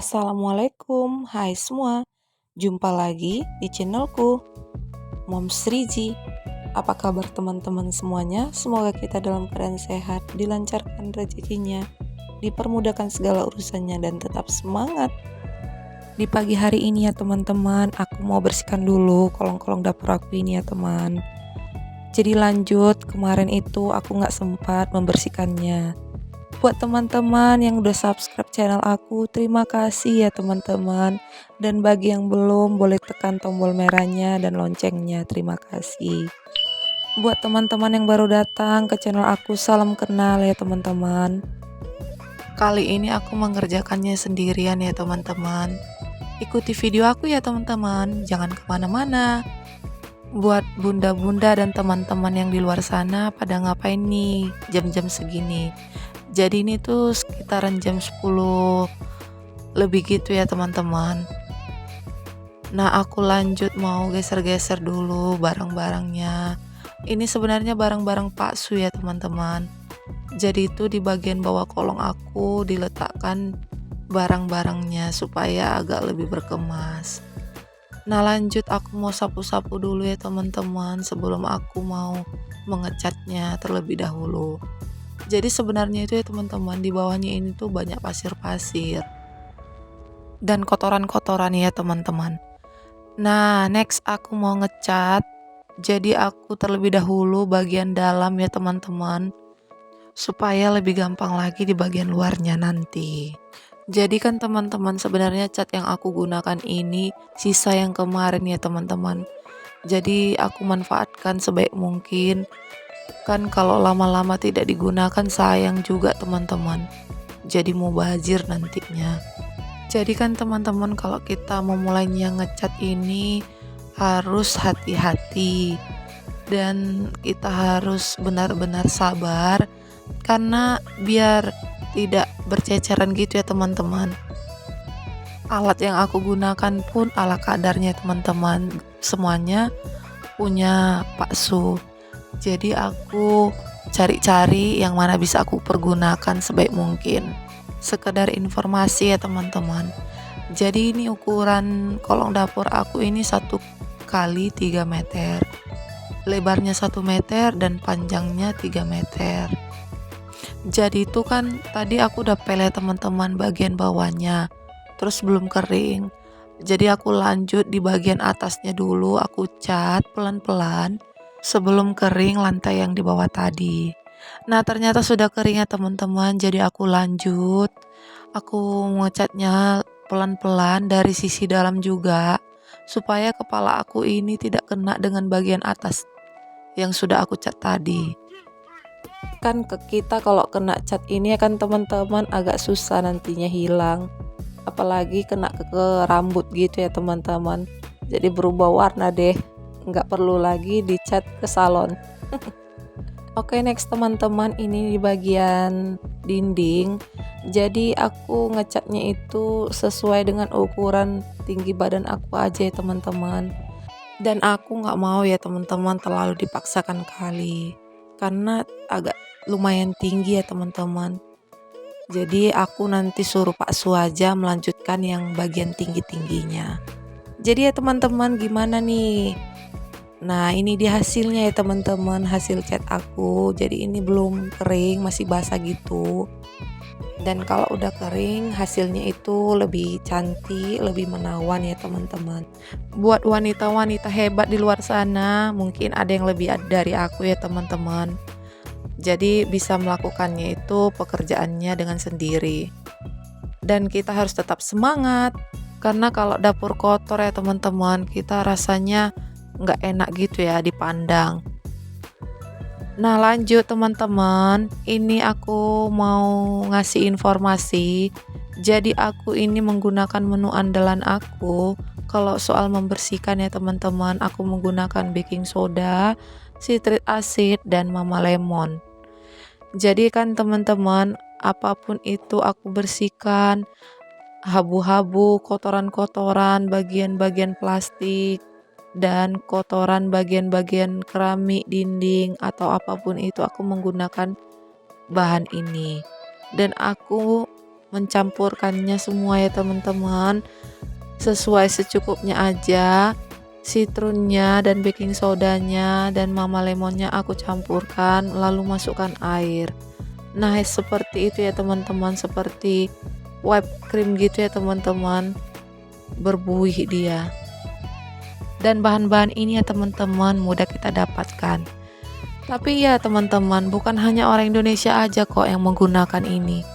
Assalamualaikum, hai semua. Jumpa lagi di channelku, Moms Riji. Apa kabar teman-teman semuanya? Semoga kita dalam keadaan sehat, dilancarkan rezekinya, dipermudahkan segala urusannya, dan tetap semangat. Di pagi hari ini ya teman-teman, aku mau bersihkan dulu kolong-kolong dapur aku ini ya teman. Jadi lanjut, kemarin itu aku nggak sempat membersihkannya. Buat teman-teman yang udah subscribe channel aku, terima kasih ya teman-teman. Dan bagi yang belum, boleh tekan tombol merahnya dan loncengnya. Terima kasih. Buat teman-teman yang baru datang ke channel aku, salam kenal ya teman-teman. Kali ini aku mengerjakannya sendirian ya teman-teman. Ikuti video aku ya teman-teman, jangan kemana-mana. Buat bunda-bunda dan teman-teman yang di luar sana, pada ngapain nih jam-jam segini? Jadi ini tuh sekitaran jam 10 lebih gitu ya teman-teman. Nah aku lanjut mau geser-geser dulu barang-barangnya. Ini sebenarnya barang-barang palsu ya teman-teman. Jadi itu di bagian bawah kolong aku diletakkan barang-barangnya supaya agak lebih berkemas. Nah lanjut aku mau sapu-sapu dulu ya teman-teman sebelum aku mau mengecatnya terlebih dahulu. Jadi sebenarnya itu ya teman-teman, di bawahnya ini tuh banyak pasir-pasir dan kotoran-kotoran ya teman-teman. Nah next aku mau ngecat. Jadi aku terlebih dahulu bagian dalam ya teman-teman, supaya lebih gampang lagi di bagian luarnya nanti. Jadi kan teman-teman, sebenarnya cat yang aku gunakan ini sisa yang kemarin ya teman-teman. Jadi aku manfaatkan sebaik mungkin. Kan kalau lama-lama tidak digunakan sayang juga teman-teman. Jadi mubazir nantinya. Jadi kan teman-teman, kalau kita memulainya ngecat ini harus hati-hati. Dan kita harus benar-benar sabar. Karena biar tidak berceceran gitu ya teman-teman. Alat yang aku gunakan pun ala kadarnya teman-teman. Semuanya punya Pak Su. Jadi aku cari-cari yang mana bisa aku pergunakan sebaik mungkin. Sekedar informasi ya teman-teman. Jadi ini ukuran kolong dapur aku ini 1 x 3 meter. Lebarnya 1 meter dan panjangnya 3 meter. Jadi itu kan tadi aku udah pelet teman-teman bagian bawahnya. Terus belum kering. Jadi aku lanjut di bagian atasnya dulu, aku cat pelan-pelan sebelum kering lantai yang di bawah tadi. Nah ternyata sudah kering ya teman-teman. Jadi aku lanjut, aku ngecatnya pelan-pelan dari sisi dalam juga, supaya kepala aku ini tidak kena dengan bagian atas yang sudah aku cat tadi. Kan ke kita kalau kena cat ini kan teman-teman agak susah nantinya hilang, apalagi kena ke rambut gitu ya teman-teman. Jadi berubah warna deh, nggak perlu lagi dicat ke salon. Oke next teman-teman, ini di bagian dinding. Jadi aku ngecatnya itu sesuai dengan ukuran tinggi badan aku aja ya teman-teman. Dan aku nggak mau ya teman-teman terlalu dipaksakan kali, karena agak lumayan tinggi ya teman-teman. Jadi aku nanti suruh Pak Su aja melanjutkan yang bagian tinggi-tingginya. Jadi ya teman-teman, gimana nih? Nah ini dia hasilnya ya teman-teman, hasil cat aku. Jadi ini belum kering, masih basah gitu. Dan kalau udah kering hasilnya itu lebih cantik, lebih menawan ya teman-teman. Buat wanita-wanita hebat di luar sana, mungkin ada yang lebih dari aku ya teman-teman. Jadi bisa melakukannya itu pekerjaannya dengan sendiri. Dan kita harus tetap semangat. Karena kalau dapur kotor ya teman-teman, kita rasanya nggak enak gitu ya dipandang. Nah lanjut teman-teman, ini aku mau ngasih informasi. Jadi aku ini menggunakan menu andalan aku. Kalau soal membersihkan ya teman-teman, aku menggunakan baking soda, citric acid, dan mama lemon. Jadi kan teman-teman, apapun itu aku bersihkan, habu-habu, kotoran-kotoran, bagian-bagian plastik, dan kotoran bagian-bagian keramik, dinding, atau apapun itu aku menggunakan bahan ini. Dan aku mencampurkannya semua ya teman-teman, sesuai secukupnya aja. Citrunnya dan baking sodanya dan mama lemonnya aku campurkan, lalu masukkan air. Nah, seperti itu ya teman-teman, seperti whipped cream gitu ya teman-teman, berbuih dia. Dan bahan-bahan ini ya teman-teman mudah kita dapatkan. Tapi ya teman-teman, bukan hanya orang Indonesia aja kok yang menggunakan ini.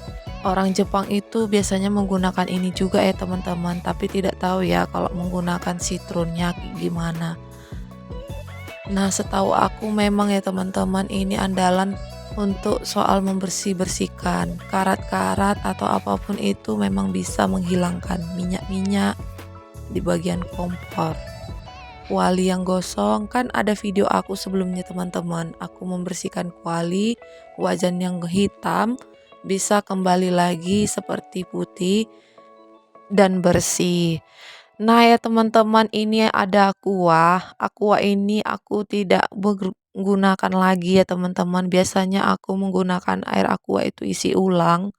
Orang Jepang itu biasanya menggunakan ini juga ya teman-teman, tapi tidak tahu ya kalau menggunakan citrunnya gimana. Nah, setahu aku memang ya teman-teman, ini andalan untuk soal membersihkan karat-karat atau apapun itu, memang bisa menghilangkan minyak-minyak di bagian kompor. Kuali yang gosong, kan ada video aku sebelumnya teman-teman, aku membersihkan kuali wajan yang hitam bisa kembali lagi seperti putih dan bersih. Nah ya teman-teman, ini ada aqua ini aku tidak menggunakan lagi ya teman-teman. Biasanya aku menggunakan air aqua itu isi ulang,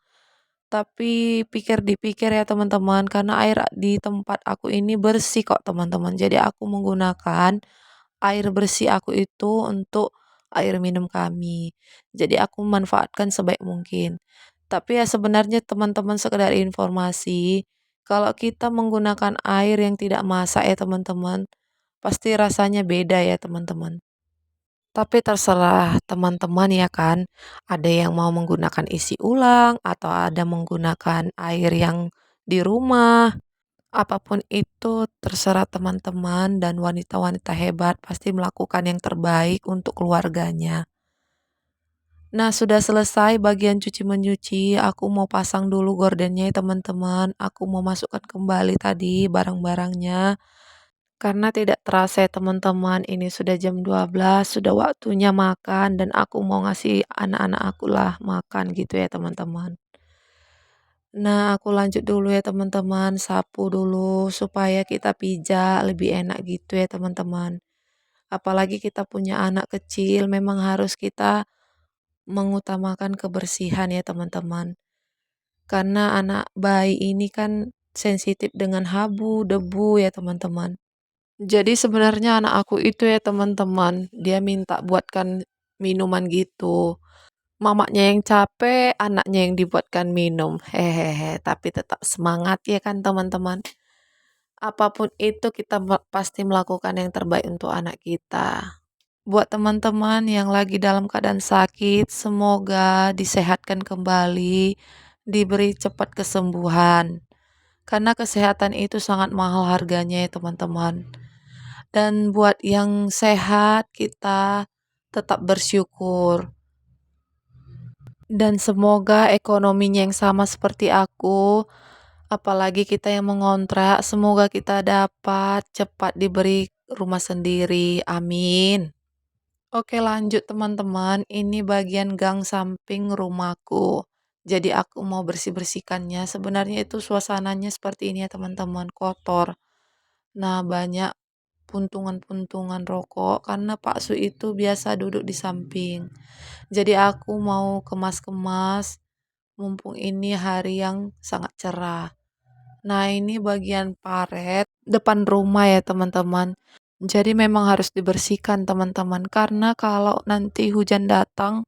tapi pikir dipikir ya teman-teman, karena air di tempat aku ini bersih kok teman-teman. Jadi aku menggunakan air bersih aku itu untuk air minum kami. Jadi aku manfaatkan sebaik mungkin. Tapi ya sebenarnya teman-teman, sekedar informasi, kalau kita menggunakan air yang tidak masak ya teman-teman, pasti rasanya beda ya teman-teman. Tapi terserah teman-teman ya kan, ada yang mau menggunakan isi ulang atau ada menggunakan air yang di rumah. Apapun itu terserah teman-teman, dan wanita-wanita hebat pasti melakukan yang terbaik untuk keluarganya. Nah, sudah selesai bagian cuci menyuci, aku mau pasang dulu gordennya ya teman-teman. Aku mau masukkan kembali tadi barang-barangnya. Karena tidak terasa ya teman-teman, ini sudah jam 12, sudah waktunya makan dan aku mau ngasih anak-anak aku lah makan gitu ya teman-teman. Nah, aku lanjut dulu ya teman-teman, sapu dulu supaya kita pijak lebih enak gitu ya teman-teman. Apalagi kita punya anak kecil, memang harus kita mengutamakan kebersihan ya teman-teman. Karena anak bayi ini kan sensitif dengan habu, debu ya teman-teman. Jadi sebenarnya anak aku itu ya teman-teman, dia minta buatkan minuman gitu. Mamanya yang capek, anaknya yang dibuatkan minum. Hehehe, tapi tetap semangat ya kan teman-teman. Apapun itu kita pasti melakukan yang terbaik untuk anak kita. Buat teman-teman yang lagi dalam keadaan sakit, semoga disehatkan kembali, diberi cepat kesembuhan. Karena kesehatan itu sangat mahal harganya ya teman-teman. Dan buat yang sehat, kita tetap bersyukur. Dan semoga ekonominya yang sama seperti aku, apalagi kita yang mengontrak, semoga kita dapat cepat diberi rumah sendiri. Amin. Oke, lanjut teman-teman. Ini bagian gang samping rumahku. Jadi aku mau bersih-bersihkannya. Sebenarnya itu suasananya seperti ini ya teman-teman, kotor. Nah, banyak puntungan-puntungan rokok karena Pak Su itu biasa duduk di samping. Jadi aku mau kemas-kemas mumpung ini hari yang sangat cerah. Nah, ini bagian paret depan rumah ya teman-teman. Jadi memang harus dibersihkan teman-teman, karena kalau nanti hujan datang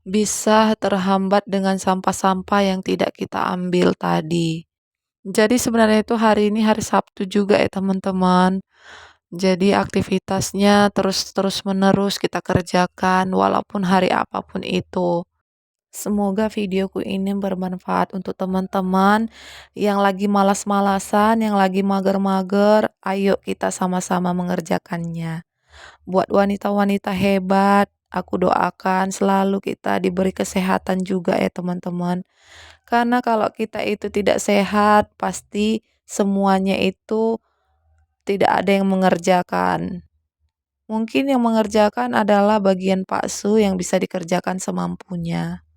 bisa terhambat dengan sampah-sampah yang tidak kita ambil tadi. Jadi sebenarnya itu hari ini hari Sabtu juga ya teman-teman. Jadi aktivitasnya terus-terus menerus kita kerjakan walaupun hari apapun itu. Semoga videoku ini bermanfaat untuk teman-teman yang lagi malas-malasan, yang lagi mager-mager. Ayo kita sama-sama mengerjakannya. Buat wanita-wanita hebat, aku doakan selalu kita diberi kesehatan juga ya teman-teman. Karena kalau kita itu tidak sehat, pasti semuanya itu tidak ada yang mengerjakan. Mungkin yang mengerjakan adalah bagian paksu yang bisa dikerjakan semampunya.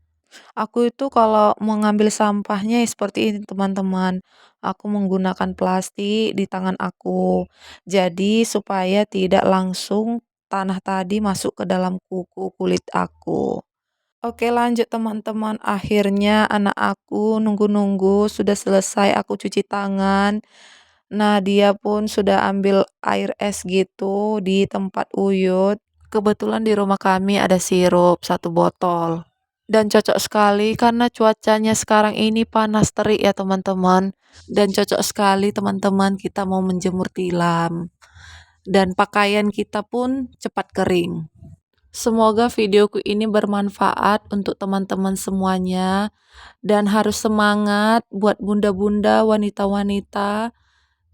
Aku itu kalau mengambil sampahnya ya seperti ini teman-teman. Aku menggunakan plastik di tangan aku. Jadi supaya tidak langsung tanah tadi masuk ke dalam kuku kulit aku. Oke lanjut teman-teman, akhirnya anak aku nunggu-nunggu sudah selesai aku cuci tangan. Nah dia pun sudah ambil air es gitu di tempat Uyut. Kebetulan di rumah kami ada sirup 1 botol. Dan cocok sekali karena cuacanya sekarang ini panas terik ya teman-teman. Dan cocok sekali teman-teman kita mau menjemur tilam. Dan pakaian kita pun cepat kering. Semoga videoku ini bermanfaat untuk teman-teman semuanya dan harus semangat buat bunda-bunda, wanita-wanita.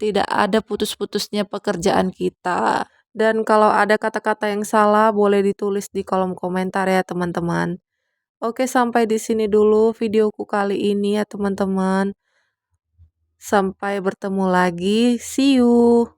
Tidak ada putus-putusnya pekerjaan kita. Dan kalau ada kata-kata yang salah boleh ditulis di kolom komentar ya teman-teman. Oke, sampai di sini dulu videoku kali ini ya teman-teman. Sampai bertemu lagi. See you.